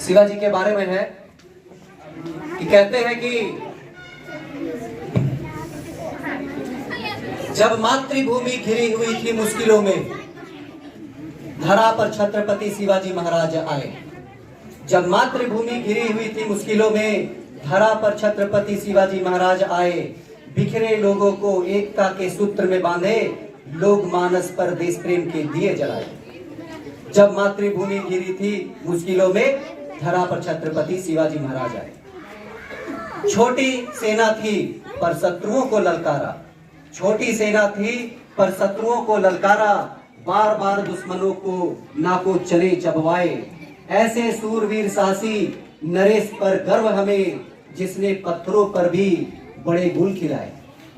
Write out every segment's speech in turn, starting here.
शिवाजी के बारे में है कि कहते हैं कि जब मातृभूमि घिरी हुई थी मुश्किलों में, धरा पर छत्रपति शिवाजी महाराज आए। जब मातृभूमि घिरी हुई थी मुश्किलों में, धरा पर छत्रपति शिवाजी महाराज आए। बिखरे लोगों को एकता के सूत्र में बांधे, लोग मानस पर देश प्रेम के दिए जलाए। जब मातृभूमि घिरी थी मुश्किलों में, धरा पर छत्रपति शिवाजी महाराज आए। छोटी सेना थी पर शत्रुओं को ललकारा, छोटी सेना थी पर शत्रुओं को ललकारा। बार बार दुश्मनों को नाको चले चबवाए। ऐसे सूरवीर साहसी नरेश पर गर्व हमें, जिसने पत्थरों पर भी बड़े गुल खिलाए।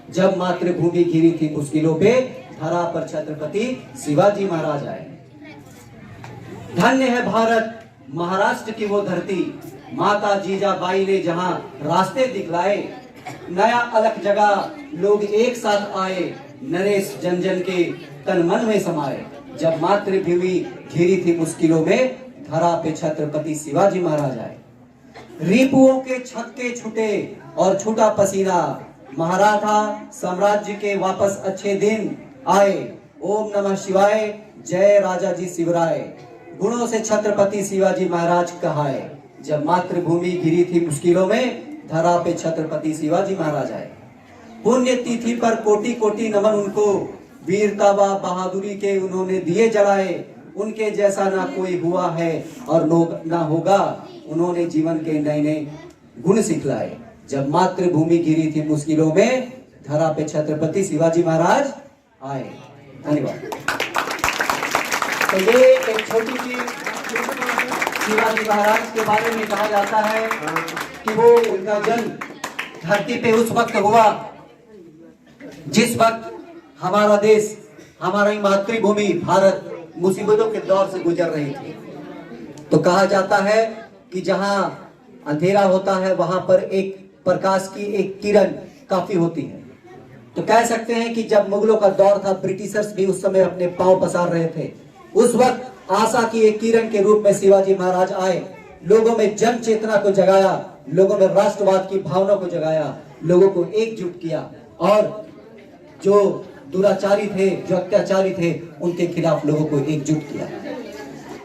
जब मातृभूमि घिरी थी मुश्किलों पे, धरा पर छत्रपति शिवाजी महाराज आए। धन्य है भारत महाराष्ट्र की वो धरती, माता जीजाबाई ने जहां रास्ते दिखलाए। नया अलग जगह लोग एक साथ आए, नरेश जन जन के तन मन में समाए। जब मातृभूमि घिरी थी मुश्किलों में, धरा पे छत्रपति शिवाजी महाराज आए। रिपुओं के छक्के छूटे और छूटा पसीना, महाराठा साम्राज्य के वापस अच्छे दिन आए। ओम नमः शिवाय, जय राजा जी शिवराय। गुणों से छत्रपति शिवाजी महाराज कहाए। जब मातृभूमि घिरी थी मुश्किलों में, धरा पे छत्रपति शिवाजी महाराज आए। पुण्य तिथि पर कोटि कोटि नमन उनको, वीरता व बहादुरी के उन्होंने दिए जलाए। उनके जैसा ना कोई हुआ है और ना होगा, उन्होंने जीवन के नए नए गुण सिखलाए। जब मातृभूमि घिरी थी मुश्किलों में, धरा पे छत्रपति शिवाजी महाराज आए। धन्यवाद। तो ये एक छोटी सी शिवाजी महाराज के बारे में कहा जाता है कि वो उनका जन्म धरती पे उस वक्त हुआ जिस वक्त हमारा देश, हमारी मातृभूमि भारत मुसीबतों के दौर से गुजर रही थी। तो कहा जाता है कि जहां अंधेरा होता है वहां पर एक प्रकाश की एक किरण काफी होती है। तो कह सकते हैं कि जब मुगलों का दौर था, ब्रिटिशर्स भी उस समय अपने पांव पसार रहे थे। उस वक्त आशा की एक किरण के रूप में शिवाजी महाराज आए, लोगों में जन चेतना को जगाया, लोगों में राष्ट्रवाद की भावना को जगाया, लोगों को एकजुट किया और जो दुराचारी थे, जो अत्याचारी थे, उनके खिलाफ लोगों को एकजुट किया।